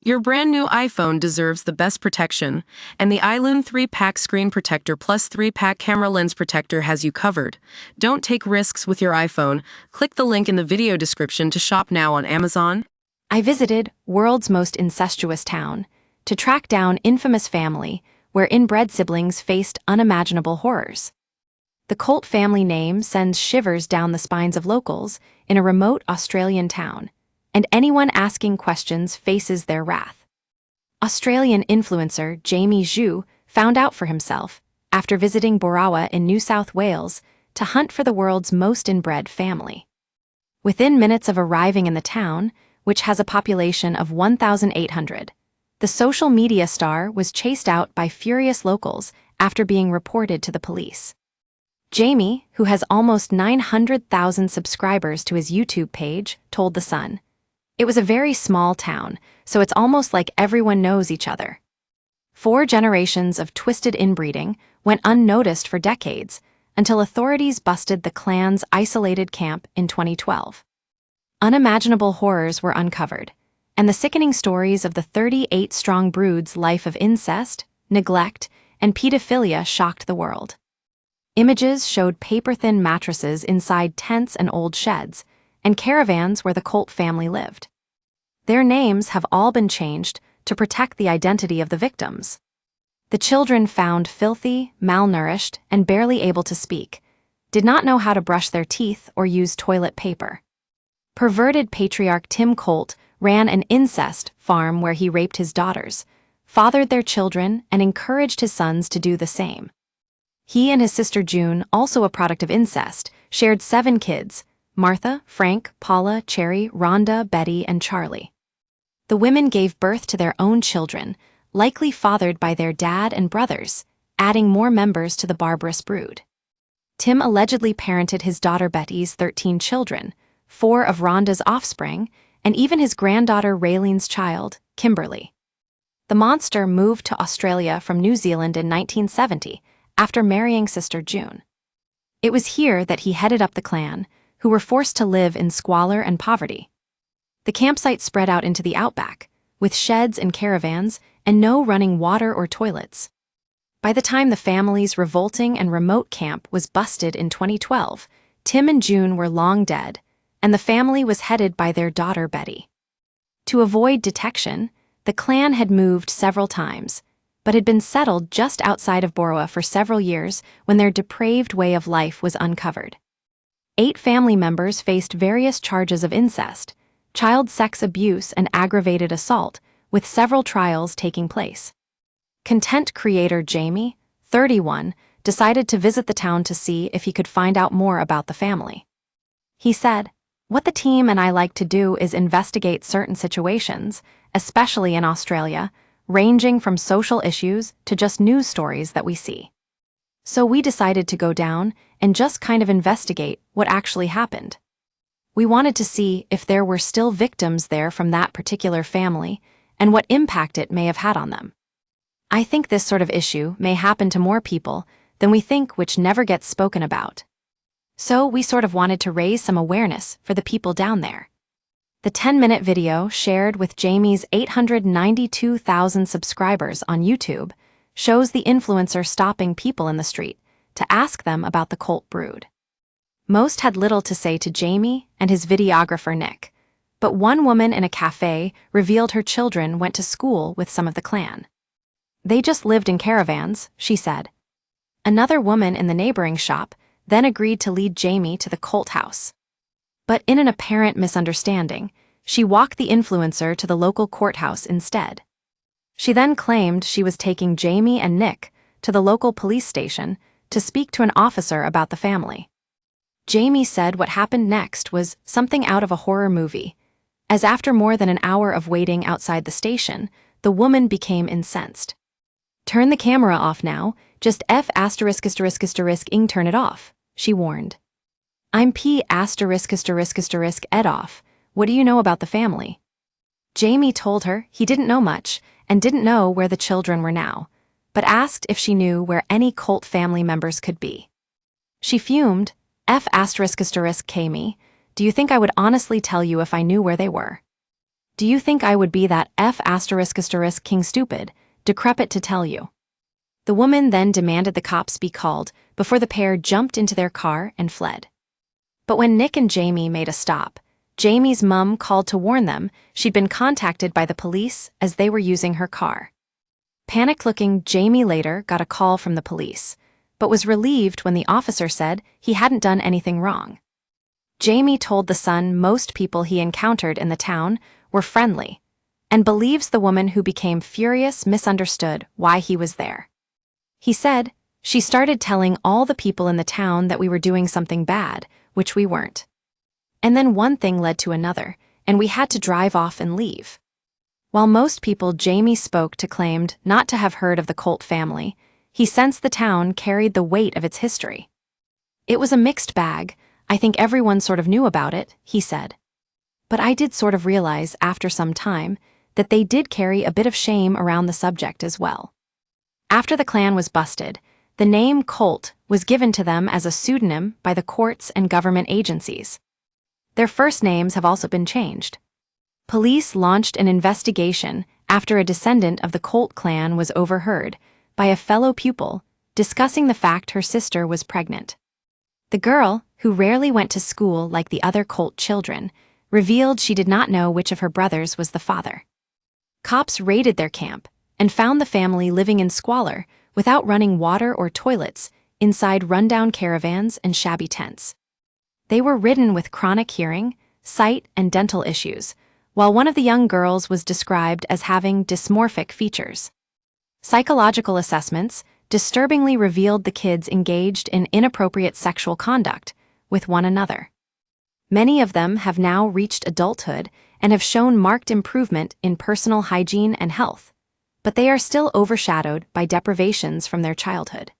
Your brand new iPhone deserves the best protection, and the iLune 3-pack screen protector plus 3-pack camera lens protector has you covered. Don't take risks with your iPhone. Click the link in the video description to shop now on Amazon. I visited world's most incestuous town to track down infamous family where inbred siblings faced unimaginable horrors. The Colt family name sends shivers down the spines of locals in a remote Australian town, and anyone asking questions faces their wrath. Australian influencer Jamie Zhu found out for himself, after visiting Borawa in New South Wales, to hunt for the world's most inbred family. Within minutes of arriving in the town, which has a population of 1,800, the social media star was chased out by furious locals after being reported to the police. Jamie, who has almost 900,000 subscribers to his YouTube page, told The Sun, "It was a very small town, so it's almost like everyone knows each other. 4 generations of twisted inbreeding went unnoticed for decades until authorities busted the clan's isolated camp in 2012. Unimaginable horrors were uncovered, and the sickening stories of the 38-strong brood's life of incest, neglect, and pedophilia shocked the world. Images showed paper-thin mattresses inside tents and old sheds, and caravans where the Colt family lived. Their names have all been changed to protect the identity of the victims. The children found filthy, malnourished, and barely able to speak, did not know how to brush their teeth or use toilet paper. Perverted patriarch Tim Colt ran an incest farm where he raped his daughters, fathered their children, and encouraged his sons to do the same. He and his sister June, also a product of incest, shared 7 kids: Martha, Frank, Paula, Cherry, Rhonda, Betty, and Charlie. The women gave birth to their own children, likely fathered by their dad and brothers, adding more members to the barbarous brood. Tim allegedly parented his daughter Betty's 13 children, 4 of Rhonda's offspring, and even his granddaughter Raylene's child, Kimberly. The monster moved to Australia from New Zealand in 1970 after marrying sister June. It was here that he headed up the clan, who were forced to live in squalor and poverty. The campsite spread out into the outback, with sheds and caravans, and no running water or toilets. By the time the family's revolting and remote camp was busted in 2012, Tim and June were long dead, and the family was headed by their daughter Betty. To avoid detection, the clan had moved several times, but had been settled just outside of Borawa for several years when their depraved way of life was uncovered. 8 family members faced various charges of incest, child sex abuse, and aggravated assault, with several trials taking place. Content creator Jamie, 31, decided to visit the town to see if he could find out more about the family. He said, "What the team and I like to do is investigate certain situations, especially in Australia, ranging from social issues to just news stories that we see. So we decided to go down and just kind of investigate what actually happened. We wanted to see if there were still victims there from that particular family and what impact it may have had on them. I think this sort of issue may happen to more people than we think, which never gets spoken about. So we sort of wanted to raise some awareness for the people down there." The 10-minute video, shared with Jamie's 892,000 subscribers on YouTube, shows the influencer stopping people in the street to ask them about the Colt brood. Most had little to say to Jamie and his videographer Nick, but one woman in a cafe revealed her children went to school with some of the clan. "They just lived in caravans," she said. Another woman in the neighboring shop then agreed to lead Jamie to the Colt house. But in an apparent misunderstanding, she walked the influencer to the local courthouse instead. She then claimed she was taking Jamie and Nick to the local police station to speak to an officer about the family. Jamie said what happened next was something out of a horror movie, as after more than an hour of waiting outside the station, the woman became incensed. "Turn the camera off now, just *****ing turn it off," she warned. "I'm *****ed off, what do you know about the family?" Jamie told her he didn't know much and didn't know where the children were now, but asked if she knew where any Colt family members could be. She fumed, "me, do you think I would honestly tell you if I knew where they were?" Do you think I would be that **king stupid, decrepit to tell you?" The woman then demanded the cops be called before the pair jumped into their car and fled. But when Nick and Jamie made a stop, Jamie's mum called to warn them she'd been contacted by the police as they were using her car. Panicked-looking Jamie later got a call from the police, but was relieved when the officer said he hadn't done anything wrong. Jamie told the son most people he encountered in the town were friendly, and believes the woman who became furious misunderstood why he was there. He said, "She started telling all the people in the town that we were doing something bad, which we weren't. And then one thing led to another, and we had to drive off and leave." While most people Jamie spoke to claimed not to have heard of the Colt family, he sensed the town carried the weight of its history. "It was a mixed bag. I think everyone sort of knew about it," he said. "But I did sort of realize after some time that they did carry a bit of shame around the subject as well." After the clan was busted, the name Colt was given to them as a pseudonym by the courts and government agencies. Their first names have also been changed. Police launched an investigation after a descendant of the Colt clan was overheard by a fellow pupil discussing the fact her sister was pregnant. The girl, who rarely went to school like the other Colt children, revealed she did not know which of her brothers was the father. Cops raided their camp and found the family living in squalor without running water or toilets inside rundown caravans and shabby tents. They were ridden with chronic hearing, sight, and dental issues, while one of the young girls was described as having dysmorphic features. Psychological assessments disturbingly revealed the kids engaged in inappropriate sexual conduct with one another. Many of them have now reached adulthood and have shown marked improvement in personal hygiene and health, but they are still overshadowed by deprivations from their childhood.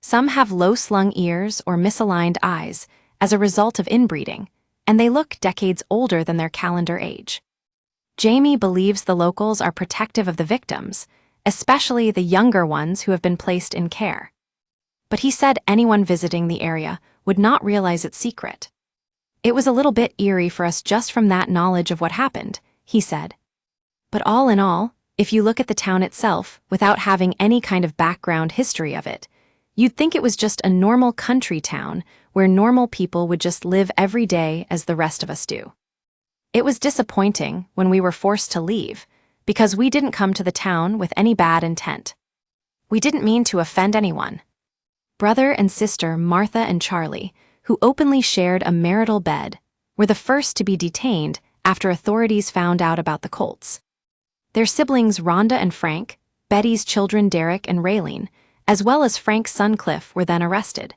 Some have low-slung ears or misaligned eyes as a result of inbreeding, and they look decades older than their calendar age. Jamie believes the locals are protective of the victims, especially the younger ones who have been placed in care. But he said anyone visiting the area would not realize its secret. "It was a little bit eerie for us just from that knowledge of what happened," he said. But all in all, if you look at the town itself without having any kind of background history of it, you'd think it was just a normal country town where normal people would just live every day as the rest of us do. It was disappointing when we were forced to leave, because we didn't come to the town with any bad intent. We didn't mean to offend anyone. Brother and sister Martha and Charlie, who openly shared a marital bed, were the first to be detained after authorities found out about the Colts. Their siblings Rhonda and Frank, Betty's children Derek and Raylene, as well as Frank's son Cliff, were then arrested.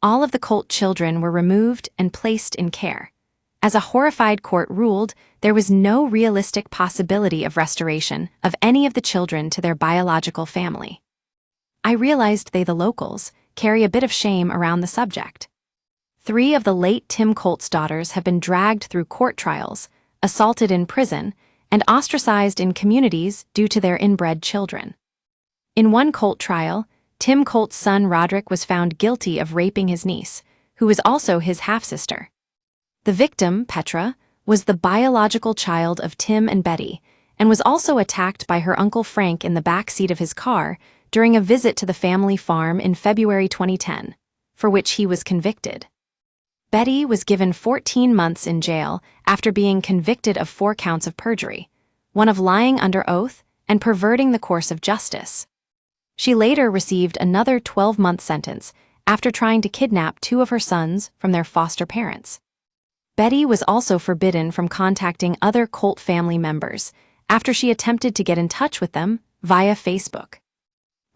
All of the Colt children were removed and placed in care. As a horrified court ruled, there was no realistic possibility of restoration of any of the children to their biological family. I realized they, the locals, carry a bit of shame around the subject. 3 of the late Tim Colt's daughters have been dragged through court trials, assaulted in prison, and ostracized in communities due to their inbred children. In one Colt trial, Tim Colt's son Roderick was found guilty of raping his niece, who was also his half-sister. The victim, Petra, was the biological child of Tim and Betty, and was also attacked by her uncle Frank in the back seat of his car during a visit to the family farm in February 2010, for which he was convicted. Betty was given 14 months in jail after being convicted of 4 counts of perjury, one of lying under oath and perverting the course of justice. She later received another 12-month sentence after trying to kidnap 2 of her sons from their foster parents. Betty was also forbidden from contacting other Colt family members after she attempted to get in touch with them via Facebook.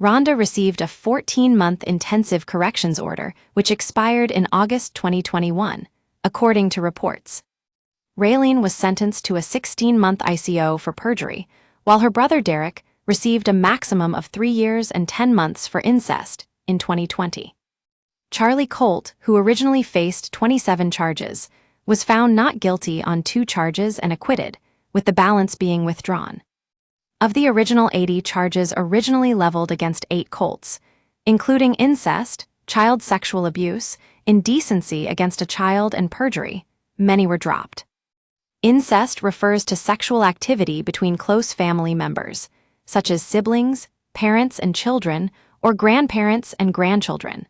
Rhonda received a 14-month intensive corrections order, which expired in August 2021, according to reports. Raylene was sentenced to a 16-month ICO for perjury, while her brother Derek received a maximum of 3 years and 10 months for incest in 2020. Charlie Colt, who originally faced 27 charges, was found not guilty on 2 charges and acquitted, with the balance being withdrawn. Of the original 80 charges originally leveled against 8 Colts, including incest, child sexual abuse, indecency against a child, and perjury, many were dropped. Incest refers to sexual activity between close family members, such as siblings, parents and children, or grandparents and grandchildren.